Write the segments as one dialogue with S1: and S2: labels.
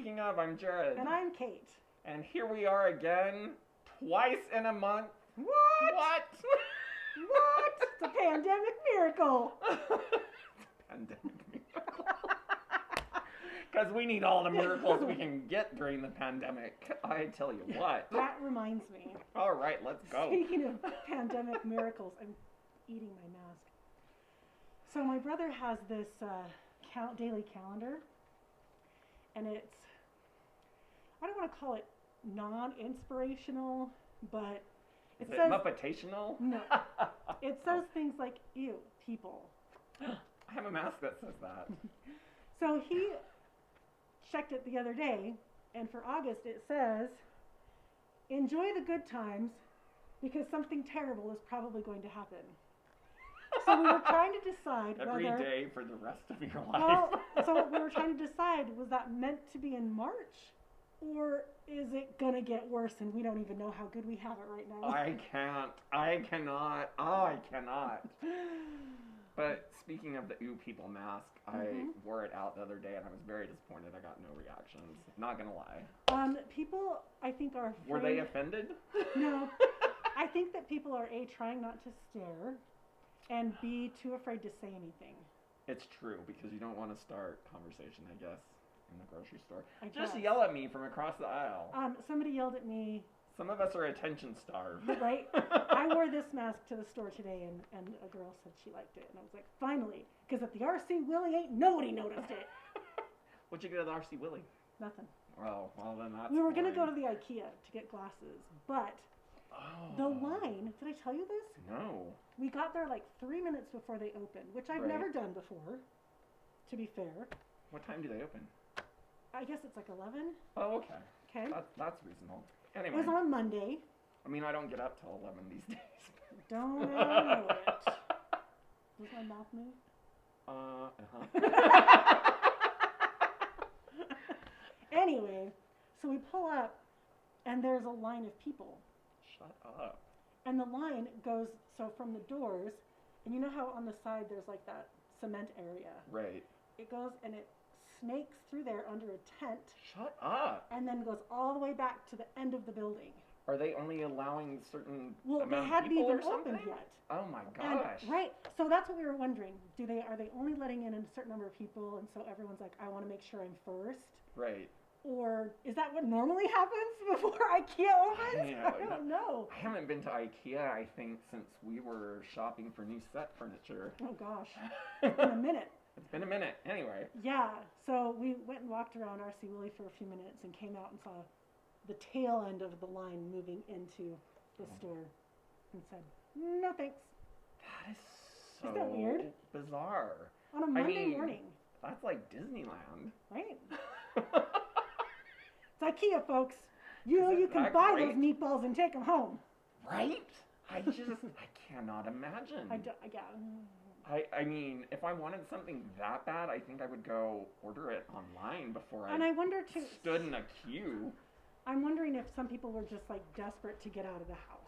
S1: speaking of, I'm Jared.
S2: And I'm Kate.
S1: And here we are again, twice in a month.
S2: What?
S1: What?
S2: What? It's a pandemic miracle.
S1: Pandemic miracle. Because we need all the miracles we can get during the pandemic. I tell you what.
S2: That reminds me.
S1: All right, let's go.
S2: Speaking of pandemic miracles, I'm eating my mask. So my brother has this daily calendar, and it's, I don't want to call it non-inspirational, but
S1: Is
S2: it
S1: it
S2: says,
S1: Muppetational?
S2: no, it says things like, ew, people.
S1: I have a mask that says that.
S2: So he checked it the other day, and for August it says, enjoy the good times because something terrible is probably going to happen. So we were trying to decide
S1: Every
S2: whether...
S1: day for the rest of your life.
S2: Well, so we were trying to decide, was that meant to be in March? Or is it going to get worse and we don't even know how good we have it right now?
S1: I can't. I cannot. Oh, I cannot. But speaking of the Ooh People mask, I wore it out the other day and I was very disappointed. I got no reactions. Not gonna lie.
S2: People, I think, are afraid...
S1: Were they offended?
S2: No. I think that people are, A, trying not to stare, and B, too afraid to say anything.
S1: It's true, because you don't want to start conversation, I guess, in the grocery store. Just
S2: guess.
S1: yell at me from across the aisle.
S2: Somebody yelled at me.
S1: Some of us are attention starved.
S2: Right? I wore this mask to the store today, and a girl said she liked it. And I was like, finally. Because at the RC Willie, ain't nobody noticed it.
S1: What'd you get at the RC Willie?
S2: Nothing.
S1: Oh, well then that's
S2: We were going to go
S1: boring.
S2: to the IKEA to get glasses, but the
S1: Oh.
S2: line, did I tell you this?
S1: No.
S2: We got there like 3 minutes before they opened, which I've
S1: Right.
S2: never done before, to be fair.
S1: What time do they open?
S2: I guess it's like 11.
S1: Oh, okay.
S2: Okay.
S1: That's reasonable.
S2: It
S1: Anyway.
S2: was on Monday.
S1: I mean, I don't get up till 11 these days.
S2: Don't know it. Does my mouth move? Anyway, so we pull up, and there's a line of people.
S1: Shut up.
S2: And the line goes, so from the doors, and you know how on the side there's like that cement area?
S1: Right.
S2: It goes and it snakes through there under a tent,
S1: Shut up.
S2: and then goes all the way back to the end of the building.
S1: Are they only allowing certain
S2: Well,
S1: amount
S2: they
S1: of
S2: hadn't
S1: people
S2: even
S1: or something?
S2: opened yet.
S1: Oh my
S2: And,
S1: gosh.
S2: right. So that's what we were wondering. Are they only letting in a certain number of people, and so everyone's like, I want to make sure I'm first?
S1: Right.
S2: Or is that what normally happens before IKEA opens?
S1: Yeah,
S2: I don't know.
S1: I haven't been to IKEA, I think, since we were shopping for new set furniture.
S2: Oh gosh, it's been a minute.
S1: It's been a minute. Anyway.
S2: Yeah, so we went and walked around RC Willie for a few minutes and came out and saw the tail end of the line moving into the store and said, no thanks.
S1: That is so
S2: Isn't that weird?
S1: bizarre.
S2: On a Monday
S1: mean,
S2: morning,
S1: That's like Disneyland.
S2: right? It's IKEA, folks. You know
S1: Isn't
S2: you can
S1: that
S2: buy
S1: great?
S2: those meatballs and take them home.
S1: Right? I cannot imagine.
S2: Yeah.
S1: I mean, if I wanted something that bad, I think I would go order it online before
S2: And I wonder too.
S1: stood in a queue.
S2: I'm wondering if some people were just like desperate to get out of the house.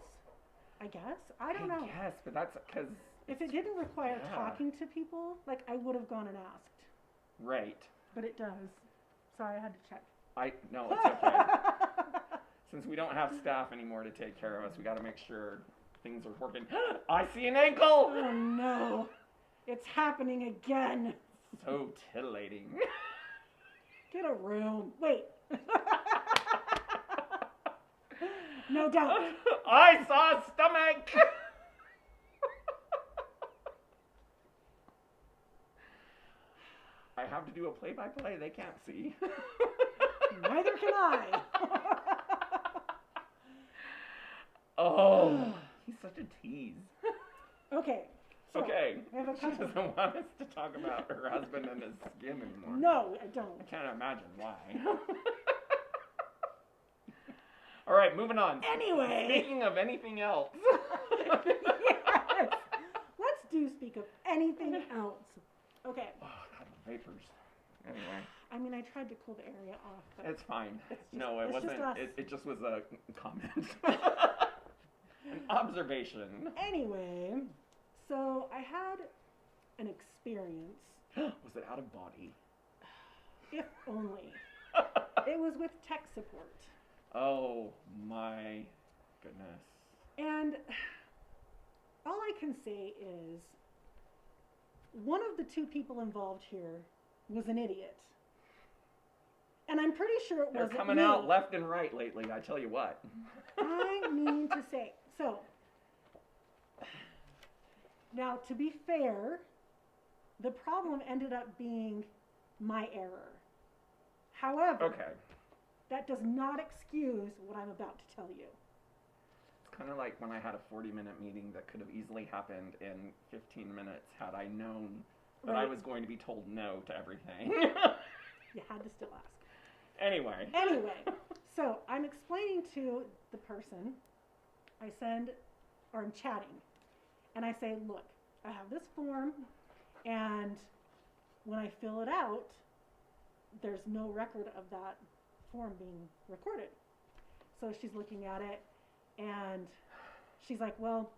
S2: I guess. I don't know.
S1: Yes, but that's because...
S2: If it didn't require
S1: Yeah.
S2: talking to people, like I would have gone and asked.
S1: Right.
S2: But it does. Sorry, I had to check.
S1: No, it's okay. Since we don't have staff anymore to take care of us, we got to make sure things are working. I see an ankle!
S2: Oh no. It's happening again.
S1: So titillating.
S2: Get a room. Wait. No doubt.
S1: I saw a stomach! I have to do a play-by-play they can't see.
S2: Neither can I.
S1: Oh, he's such a tease.
S2: Okay. So
S1: Okay,
S2: we have a
S1: she
S2: couple.
S1: doesn't want us to talk about her husband and his skin anymore.
S2: No, I
S1: I
S2: don't.
S1: can't imagine why. All right, moving on.
S2: Anyway.
S1: Speaking of anything else.
S2: Yes. Let's speak of anything else. Okay.
S1: Oh, God, the vapors. Anyway,
S2: I mean, I tried to cool the area off, but
S1: it's fine.
S2: It's just-
S1: No, it
S2: it's just
S1: wasn't.
S2: us.
S1: It just was a comment. An observation.
S2: anyway, so I had an experience,
S1: Was it out of body?
S2: if only. It was with tech support.
S1: Oh my goodness.
S2: And all I can say is one of the two people involved here was an idiot. And I'm pretty sure it
S1: They're
S2: wasn't
S1: coming
S2: me.
S1: out left and right lately, I tell you what.
S2: I mean to say. So, now to be fair, the problem ended up being my error. However,
S1: Okay.
S2: that does not excuse what I'm about to tell you.
S1: It's kind of like when I had a 40-minute meeting that could have easily happened in 15 minutes had I known that I
S2: Right.
S1: was going to be told no to everything.
S2: You had to still ask.
S1: Anyway.
S2: Anyway, so I'm explaining to the person, I'm chatting, and I say, look, I have this form, and when I fill it out, there's no record of that form being recorded. So she's looking at it, and she's like, well,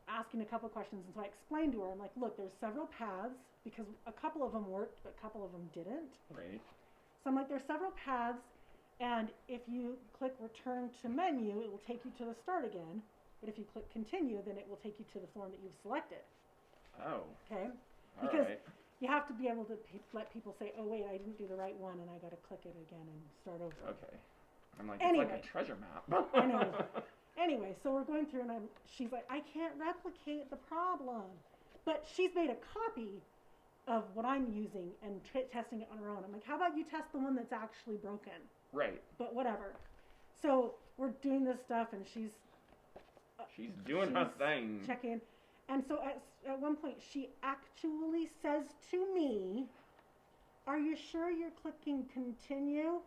S2: asking a couple questions. And so I explained to her, I'm like, look, there's several paths, because a couple of them worked, but a couple of them didn't.
S1: Right.
S2: So I'm like, there's several paths, and if you click return to menu, it will take you to the start again. But if you click continue, then it will take you to the form that you've selected.
S1: Oh.
S2: Okay?
S1: All
S2: Because
S1: right.
S2: you have to be able to let people say, oh, wait, I didn't do the right one, and I got to click it again and start over.
S1: Okay. I'm like,
S2: Anyway.
S1: it's like a treasure map.
S2: I know. Anyway, so we're going through, and she's like, I can't replicate the problem. But she's made a copy of what I'm using and testing it on her own. I'm like, how about you test the one that's actually broken?
S1: Right.
S2: But whatever. So we're doing this stuff, and she's
S1: She's doing her
S2: she's
S1: thing.
S2: checking. And so at one point, she actually says to me, are you sure you're clicking continue?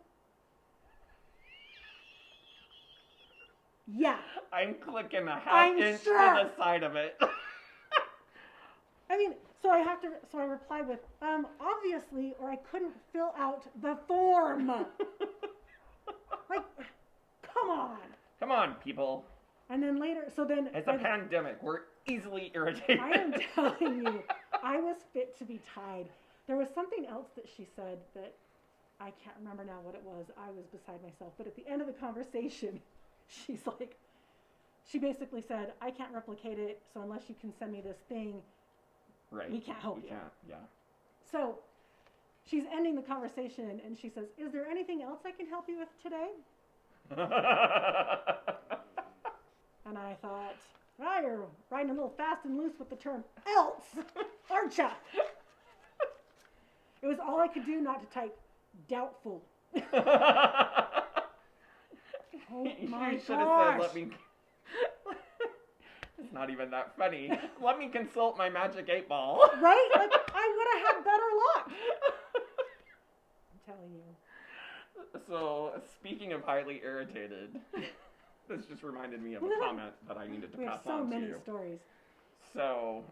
S2: Yeah.
S1: I'm clicking a half
S2: I'm
S1: inch
S2: sure.
S1: to the side of it.
S2: I mean, so I replied with, obviously, or I couldn't fill out the form. Like, come on.
S1: Come on, people.
S2: And then later,
S1: It's a pandemic. We're easily irritated.
S2: I am telling you, I was fit to be tied. There was something else that she said that I can't remember now what it was. I was beside myself. But at the end of the conversation, she's like, she basically said, I can't replicate it, so unless you can send me this thing,
S1: Right.
S2: we can't help you.
S1: We can't, yeah.
S2: So she's ending the conversation, and she says, is there anything else I can help you with today? And I thought, well, you're riding a little fast and loose with the term else, aren't ya? It was all I could do not to type doubtful. Oh my
S1: You should have
S2: gosh.
S1: said, let me... It's not even that funny. Let me consult my magic 8-ball.
S2: Right? Like, I would have had better luck. I'm telling you.
S1: So, speaking of highly irritated, this just reminded me of a comment that I needed to
S2: We have
S1: pass
S2: so
S1: on to
S2: many
S1: you.
S2: stories.
S1: So,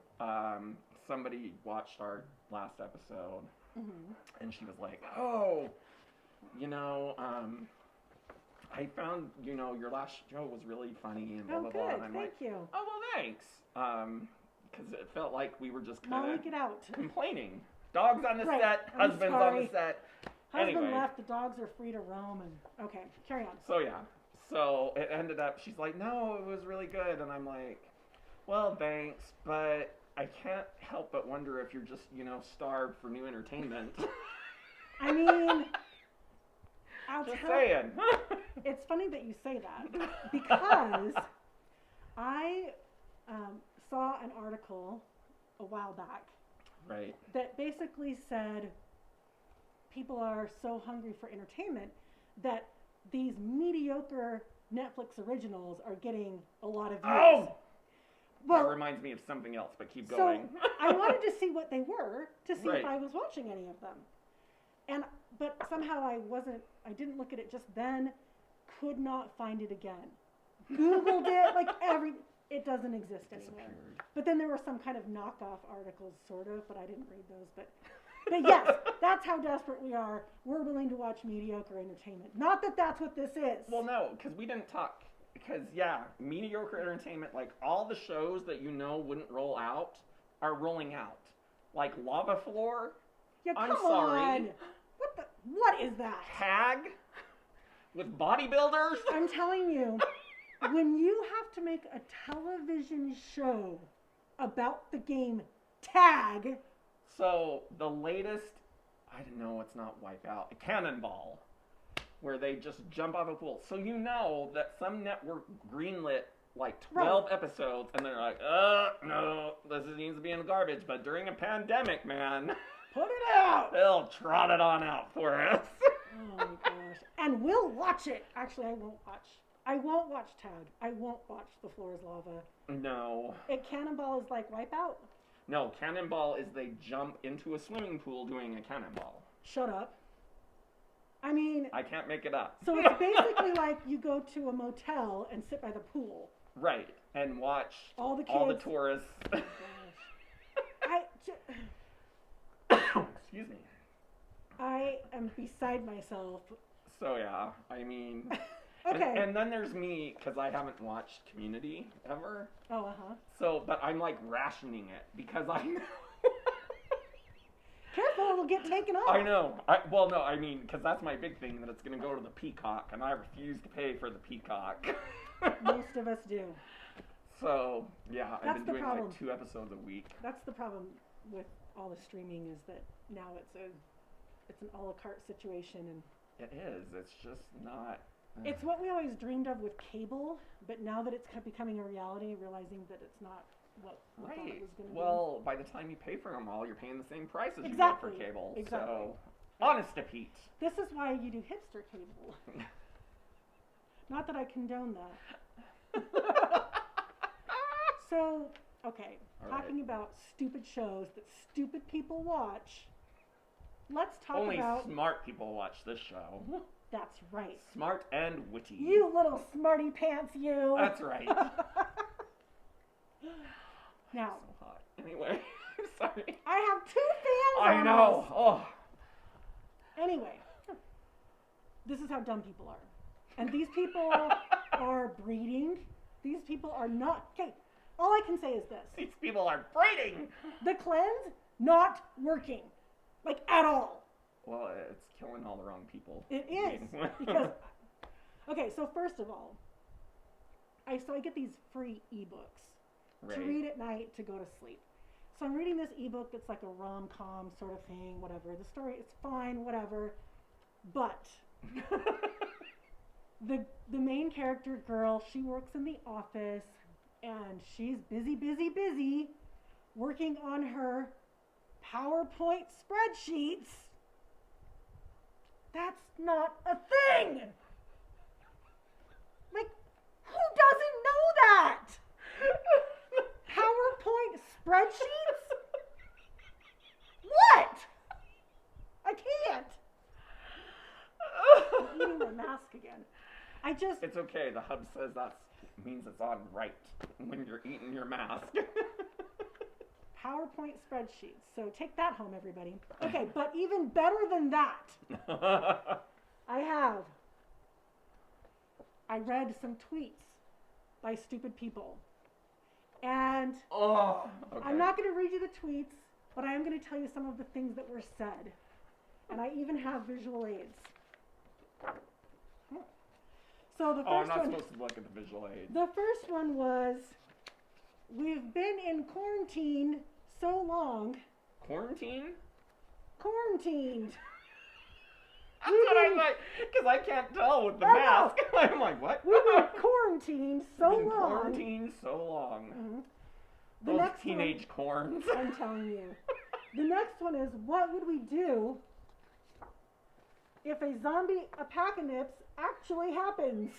S1: somebody watched our last episode,
S2: Mm-hmm.
S1: and she was like, oh, you know, I found, you know, your last show was really funny and blah,
S2: Oh,
S1: blah,
S2: good.
S1: blah. And I'm
S2: Thank
S1: like,
S2: you.
S1: oh, well, thanks. Because it felt like we were just kind
S2: Molly,
S1: of
S2: get out.
S1: complaining. Dogs on the
S2: Right.
S1: set,
S2: I'm
S1: husbands on the
S2: sorry.
S1: set.
S2: Husband
S1: Anyway.
S2: left, the dogs are free to roam, and okay, carry on.
S1: So, yeah. So, it ended up, she's like, no, it was really good. And I'm like, well, thanks, but I can't help but wonder if you're just, you know, starved for new entertainment.
S2: I mean, I'll
S1: Just
S2: tell
S1: saying.
S2: It's funny that you say that because I saw an article a while back
S1: Right.
S2: that basically said people are so hungry for entertainment that these mediocre Netflix originals are getting a lot of views.
S1: Oh! That
S2: Well,
S1: reminds me of something else, but keep
S2: so
S1: going.
S2: I wanted to see what they were to see
S1: Right.
S2: if I was watching any of them. But somehow I didn't look at it just then, could not find it again. Googled it, like it doesn't exist anywhere.
S1: Disappeared.
S2: But then there were some kind of knockoff articles, sort of, but I didn't read those. But yes, that's how desperate we are. We're willing to watch mediocre entertainment. Not that that's what this is.
S1: Well, no, because we didn't talk. Because, yeah, mediocre entertainment, like all the shows that you know wouldn't roll out are rolling out. Like Lava Floor,
S2: yeah,
S1: I'm
S2: come
S1: sorry.
S2: on. What is that?
S1: Tag, With bodybuilders?
S2: I'm telling you, when you have to make a television show about the game tag.
S1: So the latest, I don't know, it's not Wipeout, Cannonball, where they just jump off a pool. So you know that some network greenlit like 12 episodes, and they're like, no, this needs to be in the garbage. But during a pandemic, man,
S2: put it out.
S1: They'll trot it on out for us.
S2: Oh my gosh. And we'll watch it. Actually, I won't watch Tag. I won't watch The Floor is Lava.
S1: No.
S2: Cannonball is like Wipeout?
S1: No, Cannonball is they jump into a swimming pool doing a cannonball.
S2: Shut up. I mean...
S1: I can't make it up.
S2: So it's basically like you go to a motel and sit by the pool.
S1: Right. And watch
S2: all the kids.
S1: All the tourists.
S2: Oh
S1: Excuse me.
S2: I am beside myself.
S1: So yeah, I mean...
S2: Okay.
S1: And then there's me, because I haven't watched Community ever.
S2: Oh, uh-huh.
S1: So, but I'm like rationing it, because I know...
S2: Careful, it'll get taken off.
S1: I know. Well, no, I mean, because that's my big thing, that it's going to go to the Peacock, and I refuse to pay for the Peacock.
S2: Most of us do.
S1: So, yeah, I've been doing
S2: problem.
S1: like 2 episodes a week.
S2: That's the problem with all the streaming, is that now it's an a la carte situation, and
S1: it is. It's just not...
S2: It's what we always dreamed of with cable, but now that it's becoming a reality, realizing that it's not what we thought it was going to be.
S1: Well, by the time you pay for them all, you're paying the same price as
S2: exactly.
S1: you get for cable.
S2: Exactly.
S1: So, honest to Pete.
S2: This is why you do hipster cable. Not that I condone that. So, okay, talking about stupid shows that stupid people watch, let's talk
S1: Only
S2: about...
S1: Only smart people watch this show.
S2: That's right.
S1: Smart and witty.
S2: You little smarty pants, you.
S1: That's right.
S2: Now.
S1: So hot. Anyway, sorry.
S2: I have 2 fans
S1: I know.
S2: us.
S1: Oh.
S2: Anyway, this is how dumb people are. And these people are breeding. These people are not... Okay, all I can say is this.
S1: These people are breeding.
S2: The cleanse, not working. Like, at all.
S1: Well, it's killing all the wrong people.
S2: It is. Because, okay, so first of all, I get these free ebooks to read at night to go to sleep. So I'm reading this ebook that's like a rom-com sort of thing, whatever. The story is fine, whatever. But the main character girl, she works in the office, and she's busy working on her PowerPoint spreadsheets. That's not a thing! Like, who doesn't know that? PowerPoint spreadsheets? What? I can't. I'm eating my mask again.
S1: It's okay. The hub says that means it's on right when you're eating your mask.
S2: PowerPoint spreadsheets. So take that home, everybody. Okay, but even better than that, I read some tweets by stupid people. And I'm not going to read you the tweets, but I am going to tell you some of the things that were said. And I even have visual aids. So the first
S1: I'm not supposed to look at the visual aids.
S2: The first one was, we've been in quarantine so long.
S1: Quarantined?
S2: Quarantined.
S1: That's what I'm like, because I can't tell with the mask. I'm like, what?
S2: We've been quarantined so long.
S1: Quarantined so long.
S2: Mm-hmm.
S1: Those teenage corns.
S2: I'm telling you. The next one is, what would we do if a zombie apocalypse actually happens?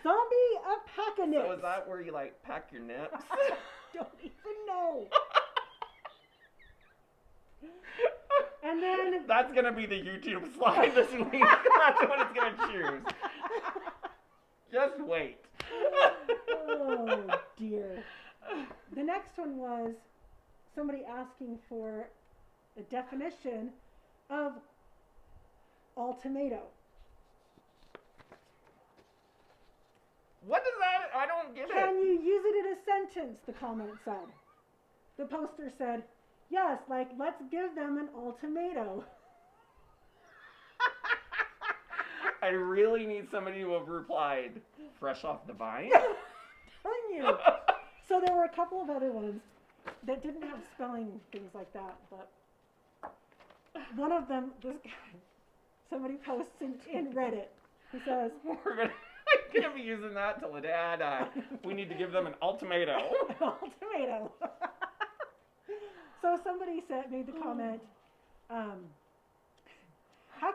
S2: Zombie apocalypse.
S1: So is that where you like pack your nips?
S2: I don't even know. And then
S1: that's gonna be the YouTube slide this week. That's what it's gonna choose. Just wait.
S2: Oh dear. The next one was somebody asking for a definition of ultimato.
S1: What is that? I don't get it.
S2: Can you use it in a sentence? The comment said. The poster said, yes, like, let's give them an ultimato.
S1: I really need somebody to have replied, fresh off the vine?
S2: Telling you. So there were a couple of other ones that didn't have spelling things like that, but one of them, this guy, somebody posts in Reddit. He says,
S1: I'm gonna be using that till the day I die. We need to give them an ultimatum.
S2: an ultimatum. So somebody made the comment, how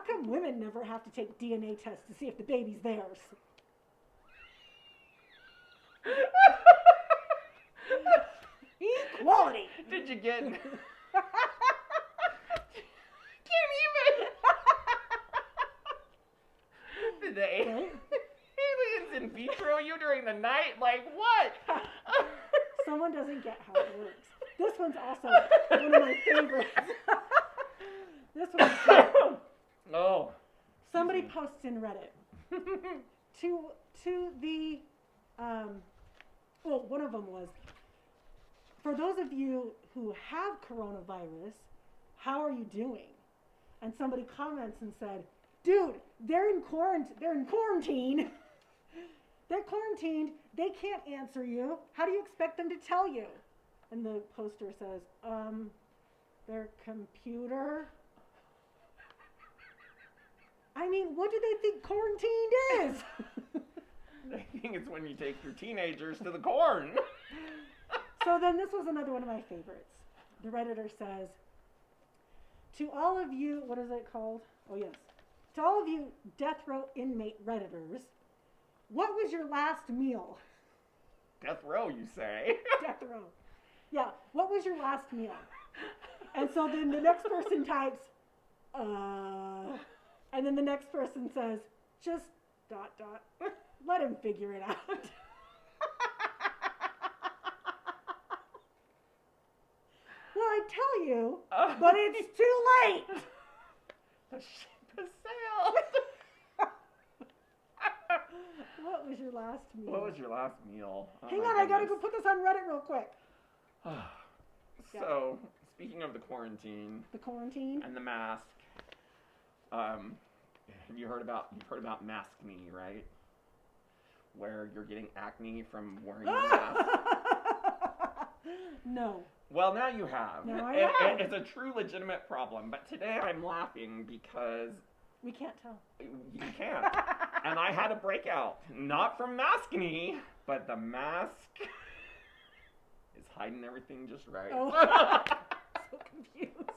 S2: come women never have to take DNA tests to see if the baby's theirs? Equality.
S1: Did you get... Can't even... Did the aliens in vitro you during the night? Like, what?
S2: Someone doesn't get how it works. This one's also one of my favorites. This one's
S1: Oh.
S2: somebody posts in Reddit to the well, one of them was, for those of you who have coronavirus, how are you doing? And somebody comments and said, dude, they're in quarantine. They're quarantined. They can't answer you. How do you expect them to tell you? And the poster says, their computer. I mean, what do they think quarantined is?
S1: I think it's when you take your teenagers to the corn.
S2: So then this was another one of my favorites. The Redditor says, to all of you, what is it called? Oh, yes. To all of you death row inmate Redditors, what was your last meal?
S1: Death row, you say?
S2: Death row. Yeah, what was your last meal? And so then the next person types, and then the next person says, just ... Let him figure it out. Well, I tell you, but it's too late.
S1: The ship has sailed.
S2: What was your last meal?
S1: What was your last meal? Oh,
S2: Hang
S1: my
S2: on, I gotta go
S1: goodness.
S2: put this on Reddit real quick.
S1: So, speaking of the quarantine
S2: The quarantine.
S1: and the mask, you've heard about Mask Me, right? Where you're getting acne from wearing a mask.
S2: No.
S1: Well, now you have.
S2: Now I have.
S1: It's a true legitimate problem, but today I'm laughing because
S2: We can't tell.
S1: you can't. And I had a breakout, not from Mask Me, but the mask is hiding everything just right.
S2: Oh. So confused.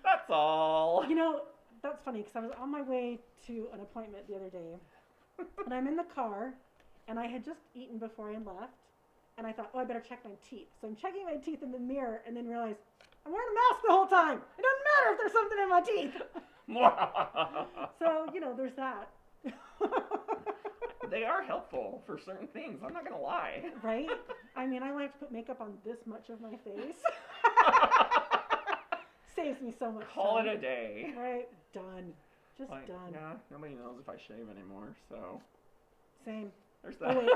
S1: That's all.
S2: You know, that's funny because I was on my way to an appointment the other day, and I'm in the car, and I had just eaten before I left, and I thought, oh, I better check my teeth. So I'm checking my teeth in the mirror, and then realize I'm wearing a mask the whole time. It doesn't matter if there's something in my teeth. So, you know, there's that.
S1: They are helpful for certain things. I'm not gonna lie.
S2: Right? I mean, I only have to put makeup on this much of my face. Saves me so much
S1: Call
S2: time.
S1: it a day.
S2: Right? Done. Just
S1: Like,
S2: done.
S1: yeah, nobody knows if I shave anymore, so
S2: Same.
S1: there's
S2: Oh,
S1: that.
S2: wait.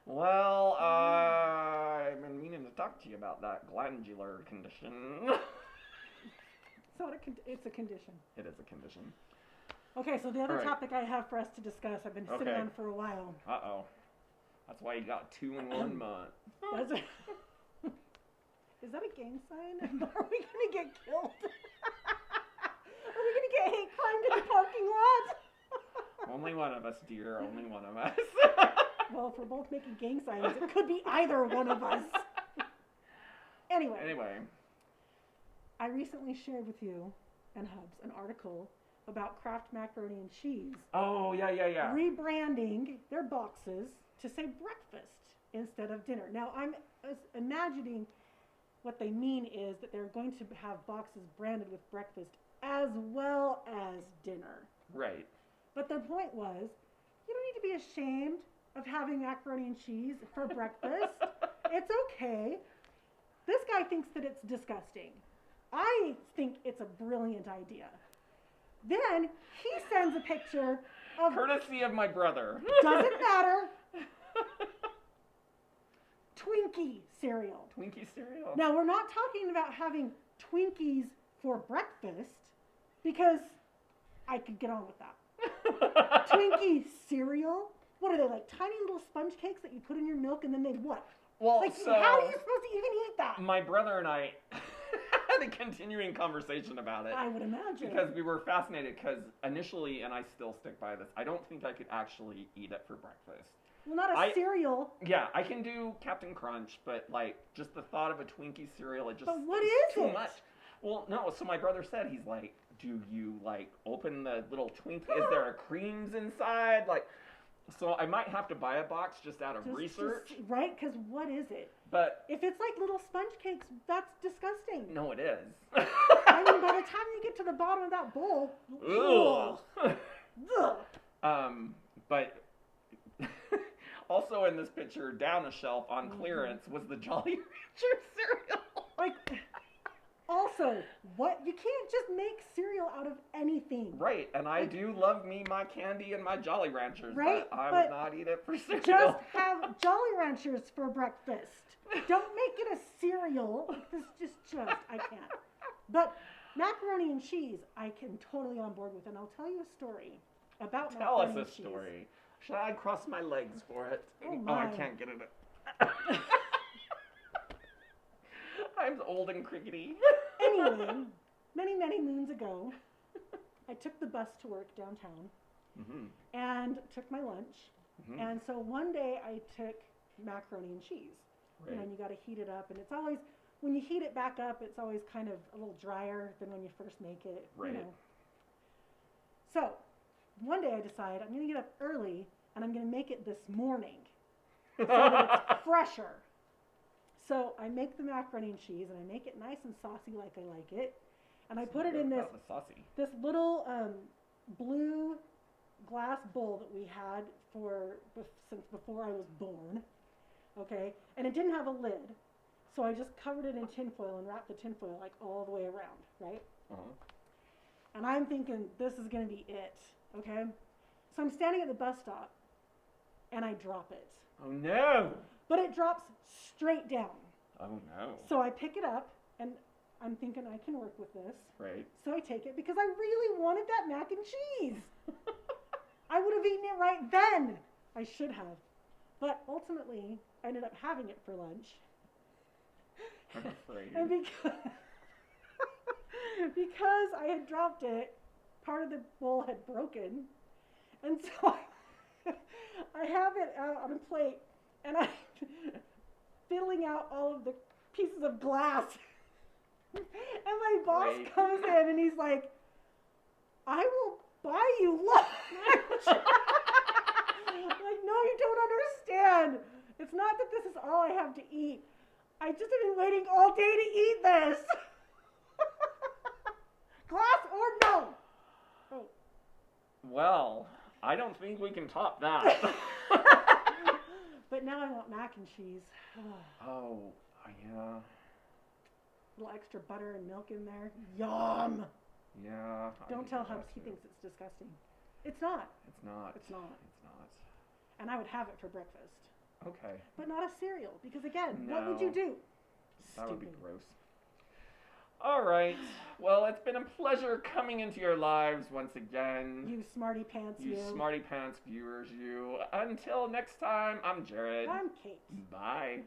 S1: Well, I've been meaning to talk to you about that glandular condition.
S2: It's a condition.
S1: It is a condition.
S2: Okay, so the other
S1: All right.
S2: topic I have for us to discuss, I've been sitting
S1: Okay.
S2: on for a while.
S1: Uh-oh. That's why you got 2 in 1 month.
S2: That's a- Is that a gang sign? Are we going to get killed? Are we going to get hate crimed in the parking lot?
S1: Only one of us, dear. Only one of us.
S2: Well, if we're both making gang signs, it could be either one of us. Anyway, I recently shared with you and Hubs an article about Kraft Macaroni and Cheese
S1: Oh, yeah.
S2: rebranding their boxes to say breakfast instead of dinner. Now, I'm imagining what they mean is that they're going to have boxes branded with breakfast as well as dinner.
S1: Right.
S2: But the point was, you don't need to be ashamed of having macaroni and cheese for breakfast. It's okay. This guy thinks that it's disgusting. I think it's a brilliant idea. Then he sends a picture of,
S1: Courtesy of my brother.
S2: doesn't matter, Twinkie cereal.
S1: Twinkie cereal.
S2: Now, we're not talking about having Twinkies for breakfast because I could get on with that. Twinkie cereal? What are they, like tiny little sponge cakes that you put in your milk and then they what?
S1: Well,
S2: Like,
S1: so
S2: how are you supposed to even eat that?
S1: my brother and I had a continuing conversation about it.
S2: I would imagine.
S1: Because we were fascinated, because initially, and I still stick by this, I don't think I could actually eat it for breakfast.
S2: Well, not a cereal.
S1: Yeah, I can do Captain Crunch, but like just the thought of a Twinkie cereal, it just
S2: But what
S1: is
S2: is
S1: too
S2: it?
S1: much. Well, no, so my brother said, he's like, do you like open the little Twinkie? Is there a creams inside? Like, so I might have to buy a box just out of research.
S2: Right? Because what is it?
S1: But
S2: if it's like little sponge cakes, that's disgusting.
S1: No, it is.
S2: I mean, by the time you get to the bottom of that bowl,
S1: ugh.
S2: ugh.
S1: But also in this picture, down a shelf on clearance was the Jolly Rancher cereal.
S2: Like, also, what? You can't just make cereal out of anything.
S1: Right, and I do love me my candy and my Jolly Ranchers,
S2: right?
S1: But I would not eat it for cereal.
S2: Just have Jolly Ranchers for breakfast. Don't make it a cereal. This I can't. But macaroni and cheese, I can totally on board with, and I'll tell you a story about
S1: Tell
S2: macaroni
S1: us
S2: and
S1: a
S2: cheese.
S1: story. Should I cross my legs for it?
S2: Oh,
S1: I
S2: my.
S1: can't get it. I'm old and crickety.
S2: Anyway, many, many moons ago, I took the bus to work downtown and took my lunch. And so one day I took macaroni and cheese.
S1: Right.
S2: And you got to heat it up, and it's always, when you heat it back up, it's always kind of a little drier than when you first make it.
S1: Right.
S2: You know. So one day I decide I'm going to get up early and I'm going to make it this morning so that it's fresher. So I make the macaroni and cheese, and I make it nice and saucy like I like it, and I put it in this little blue glass bowl that we had since before I was born. Okay, and it didn't have a lid, so I just covered it in tinfoil and wrapped the tinfoil like all the way around, right? And I'm thinking this is going to be it, okay? So I'm standing at the bus stop, and I drop it.
S1: Oh no!
S2: But it drops straight down.
S1: Oh no!
S2: So I pick it up, and I'm thinking I can work with this.
S1: Right.
S2: So I take it because I really wanted that mac and cheese. I would have eaten it right then. I should have. But ultimately, I ended up having it for lunch.
S1: I'm afraid.
S2: And because I had dropped it, part of the bowl had broken. And so I have it out on a plate, and I'm fiddling out all of the pieces of glass. And my boss comes in, and he's like, I will buy you lunch. I'm like, no, you don't understand. It's not that this is all I have to eat. I just have been waiting all day to eat this. Glass or no? Oh.
S1: Well, I don't think we can top that.
S2: But now I want mac and cheese.
S1: Oh, yeah.
S2: A little extra butter and milk in there. Yum.
S1: Yeah.
S2: Don't tell how he thinks it's disgusting. It's not.
S1: It's not.
S2: It's not.
S1: It's not.
S2: And I would have it for breakfast.
S1: Okay.
S2: But not a cereal, because again,
S1: No.
S2: what would you do?
S1: That would be
S2: Stupid.
S1: gross. All right. Well, it's been a pleasure coming into your lives once again.
S2: You smarty pants,
S1: You smarty pants viewers, you. Until next time, I'm Jared.
S2: I'm Kate.
S1: Bye.